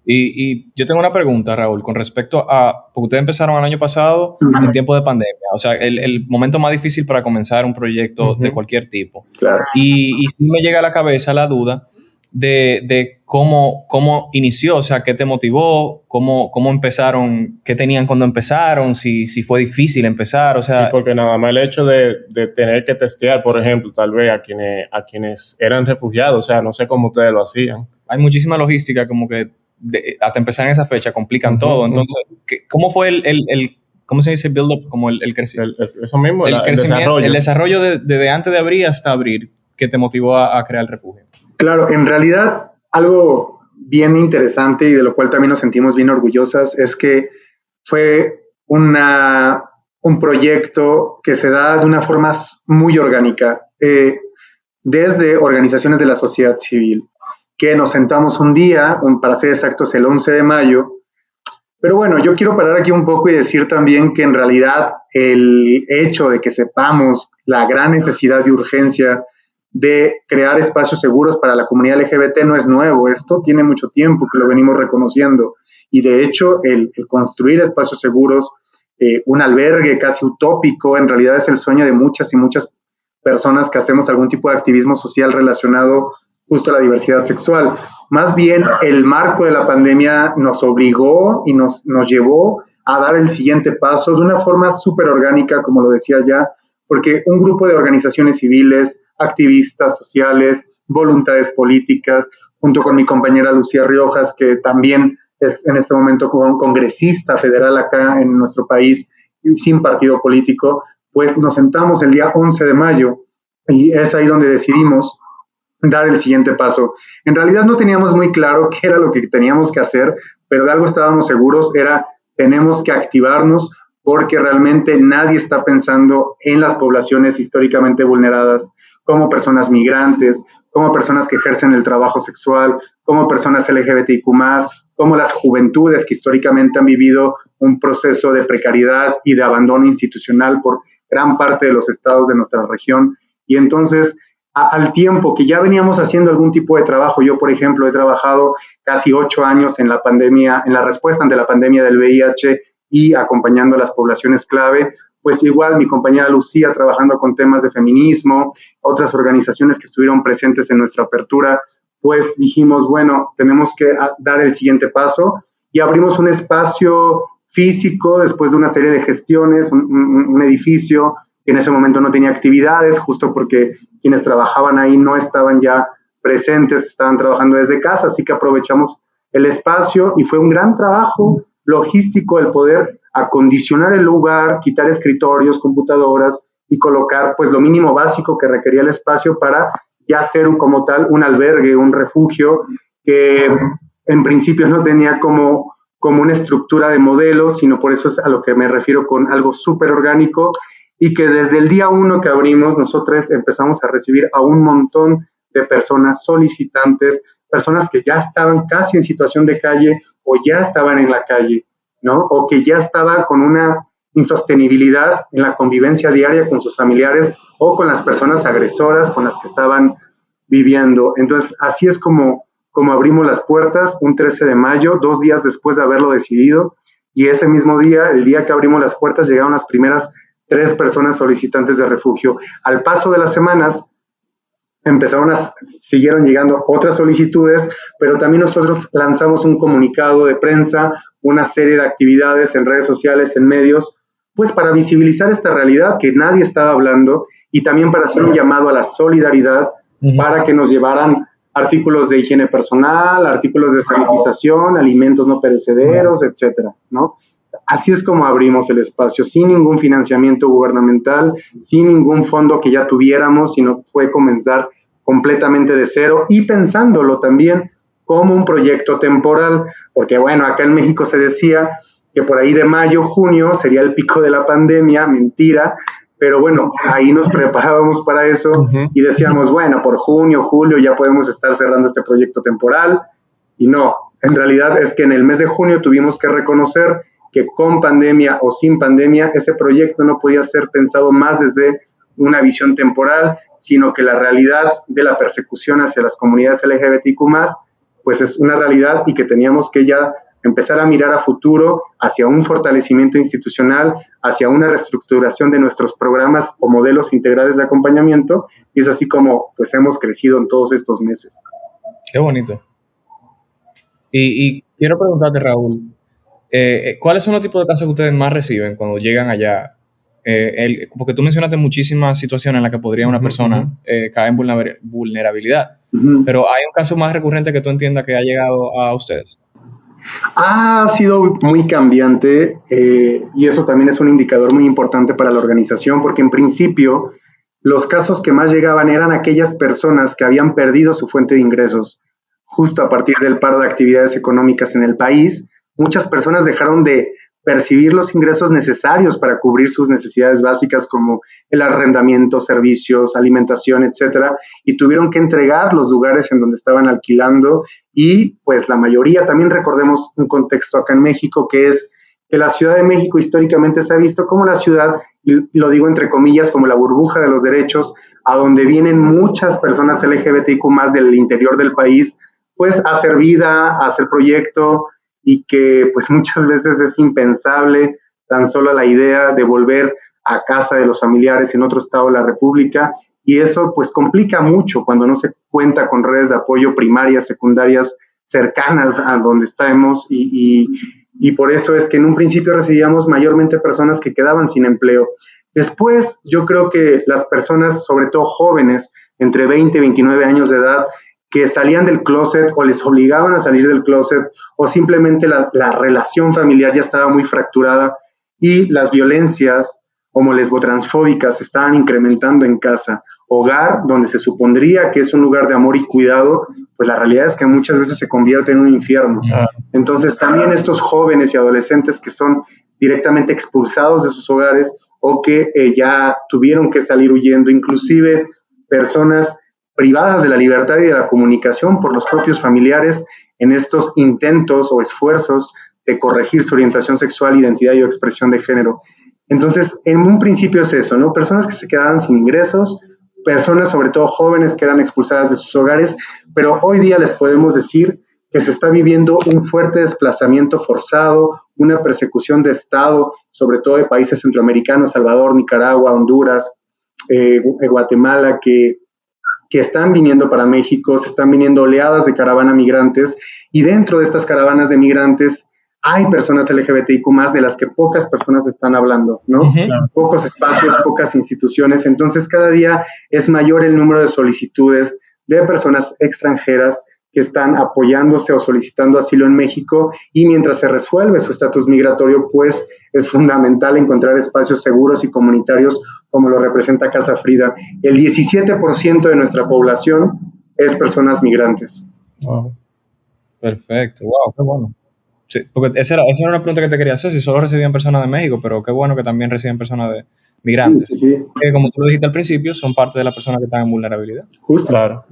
Y yo tengo una pregunta, Raúl, con respecto a, porque ustedes empezaron el año pasado en tiempo de pandemia, o sea, el momento más difícil para comenzar un proyecto de cualquier tipo. Claro. Y sí me llega a la cabeza la duda de cómo inició, o sea, qué te motivó, cómo empezaron, qué tenían cuando empezaron, si fue difícil empezar, o Sí, sea, porque nada más el hecho de tener que testear, por ejemplo, tal vez a quienes eran refugiados, o sea, no sé cómo ustedes lo hacían. hay muchísima logística como que hasta empezar en esa fecha complican todo. Entonces, ¿cómo fue ¿cómo se dice build-up? Como el crecimiento. Eso mismo, el desarrollo. El desarrollo desde antes de abrir hasta abrir, que te motivó a crear el refugio. Claro, en realidad algo bien interesante y de lo cual también nos sentimos bien orgullosas es que fue un proyecto que se da de una forma muy orgánica, desde organizaciones de la sociedad civil, que nos sentamos un día, para ser exactos el 11 de mayo, pero bueno, yo quiero parar aquí un poco y decir también que en realidad el hecho de que sepamos la gran necesidad y urgencia de crear espacios seguros para la comunidad LGBT no es nuevo, esto tiene mucho tiempo que lo venimos reconociendo y de hecho el construir espacios seguros, un albergue casi utópico, en realidad es el sueño de muchas y muchas personas que hacemos algún tipo de activismo social relacionado justo a la diversidad sexual. Más bien, el marco de la pandemia nos obligó y nos llevó a dar el siguiente paso de una forma súper orgánica, como lo decía ya, porque un grupo de organizaciones civiles, activistas sociales, voluntades políticas, junto con mi compañera Lucía Riojas, que también es en este momento congresista federal acá en nuestro país, sin partido político, pues nos sentamos el día 11 de mayo y es ahí donde decidimos dar el siguiente paso. En realidad no teníamos muy claro qué era lo que teníamos que hacer, pero de algo estábamos seguros, tenemos que activarnos porque realmente nadie está pensando en las poblaciones históricamente vulneradas como personas migrantes, como personas que ejercen el trabajo sexual, como personas LGBTIQ+, como las juventudes que históricamente han vivido un proceso de precariedad y de abandono institucional por gran parte de los estados de nuestra región. Y entonces, al tiempo que ya veníamos haciendo algún tipo de trabajo, yo, por ejemplo, he trabajado casi 8 años en la pandemia, en la respuesta ante la pandemia del VIH y acompañando a las poblaciones clave, pues igual mi compañera Lucía trabajando con temas de feminismo, otras organizaciones que estuvieron presentes en nuestra apertura, pues dijimos, bueno, tenemos que dar el siguiente paso y abrimos un espacio físico después de una serie de gestiones, un edificio que en ese momento no tenía actividades, justo porque quienes trabajaban ahí no estaban ya presentes, estaban trabajando desde casa, así que aprovechamos el espacio y fue un gran trabajo logístico el poder acondicionar el lugar, quitar escritorios, computadoras y colocar pues lo mínimo básico que requería el espacio para ya ser como tal un albergue, un refugio que en principio no tenía como una estructura de modelo, sino por eso es a lo que me refiero con algo súper orgánico y que desde el día 1 que abrimos nosotros empezamos a recibir a un montón de personas solicitantes, personas que ya estaban casi en situación de calle o ya estaban en la calle, ¿no? O que ya estaban con una insostenibilidad en la convivencia diaria con sus familiares o con las personas agresoras con las que estaban viviendo. Entonces, así es como abrimos las puertas un 13 de mayo, 2 días después de haberlo decidido, y ese mismo día, el día que abrimos las puertas, llegaron las primeras 3 personas solicitantes de refugio. Al paso de las semanas, siguieron llegando otras solicitudes, pero también nosotros lanzamos un comunicado de prensa, una serie de actividades en redes sociales, en medios, pues para visibilizar esta realidad que nadie estaba hablando y también para hacer un llamado a la solidaridad para que nos llevaran artículos de higiene personal, artículos de sanitización, alimentos no perecederos, etcétera, ¿no? Así es como abrimos el espacio, sin ningún financiamiento gubernamental, sin ningún fondo que ya tuviéramos, sino fue comenzar completamente de cero y pensándolo también como un proyecto temporal, porque bueno, acá en México se decía que por ahí de mayo, junio sería el pico de la pandemia, mentira, pero bueno, ahí nos preparábamos para eso y decíamos, bueno, por junio, julio ya podemos estar cerrando este proyecto temporal y no, en realidad es que en el mes de junio tuvimos que reconocer que con pandemia o sin pandemia ese proyecto no podía ser pensado más desde una visión temporal, sino que la realidad de la persecución hacia las comunidades LGBTQ+, pues es una realidad y que teníamos que ya empezar a mirar a futuro hacia un fortalecimiento institucional, hacia una reestructuración de nuestros programas o modelos integrales de acompañamiento, y es así como pues hemos crecido en todos estos meses. Qué bonito. Y quiero preguntarte, Raúl, ¿cuáles son los tipos de casos que ustedes más reciben cuando llegan allá? Porque tú mencionaste muchísimas situaciones en las que podría una persona caer en vulnerabilidad, pero ¿hay un caso más recurrente que tú entiendas que ha llegado a ustedes? Ha sido muy cambiante y eso también es un indicador muy importante para la organización, porque en principio los casos que más llegaban eran aquellas personas que habían perdido su fuente de ingresos justo a partir del paro de actividades económicas en el país. Muchas personas dejaron de percibir los ingresos necesarios para cubrir sus necesidades básicas como el arrendamiento, servicios, alimentación, etcétera, y tuvieron que entregar los lugares en donde estaban alquilando y pues la mayoría, también recordemos un contexto acá en México que es que la Ciudad de México históricamente se ha visto como la ciudad, y lo digo entre comillas, como la burbuja de los derechos, a donde vienen muchas personas LGBTIQ más del interior del país, pues a hacer vida, a hacer proyecto, y que pues muchas veces es impensable tan solo la idea de volver a casa de los familiares en otro estado de la República, y eso pues complica mucho cuando no se cuenta con redes de apoyo primarias, secundarias, cercanas a donde estamos, y por eso es que en un principio recibíamos mayormente personas que quedaban sin empleo. Después yo creo que las personas, sobre todo jóvenes, entre 20 y 29 años de edad, que salían del closet o les obligaban a salir del closet o simplemente la relación familiar ya estaba muy fracturada y las violencias como lesbotransfóbicas se estaban incrementando en casa. Hogar, donde se supondría que es un lugar de amor y cuidado, pues la realidad es que muchas veces se convierte en un infierno. Entonces también estos jóvenes y adolescentes que son directamente expulsados de sus hogares o que ya tuvieron que salir huyendo, inclusive personas privadas de la libertad y de la comunicación por los propios familiares en estos intentos o esfuerzos de corregir su orientación sexual, identidad y expresión de género. Entonces, en un principio es eso, ¿no? Personas que se quedaban sin ingresos, personas, sobre todo jóvenes, que eran expulsadas de sus hogares, pero hoy día les podemos decir que se está viviendo un fuerte desplazamiento forzado, una persecución de Estado, sobre todo de países centroamericanos, Salvador, Nicaragua, Honduras, Guatemala, que están viniendo para México, se están viniendo oleadas de caravana migrantes, y dentro de estas caravanas de migrantes hay personas LGBTIQ+, de las que pocas personas están hablando, ¿no? Pocos espacios, pocas instituciones, entonces cada día es mayor el número de solicitudes de personas extranjeras que están apoyándose o solicitando asilo en México, y mientras se resuelve su estatus migratorio, pues es fundamental encontrar espacios seguros y comunitarios como lo representa Casa Frida. El 17% de nuestra población es personas migrantes. Wow. Perfecto, wow, qué bueno. Sí, porque esa era una pregunta que te quería hacer, si solo recibían personas de México, pero qué bueno que también reciben personas de migrantes. Sí. Que como tú lo dijiste al principio, son parte de las personas que están en vulnerabilidad. Justo. Claro.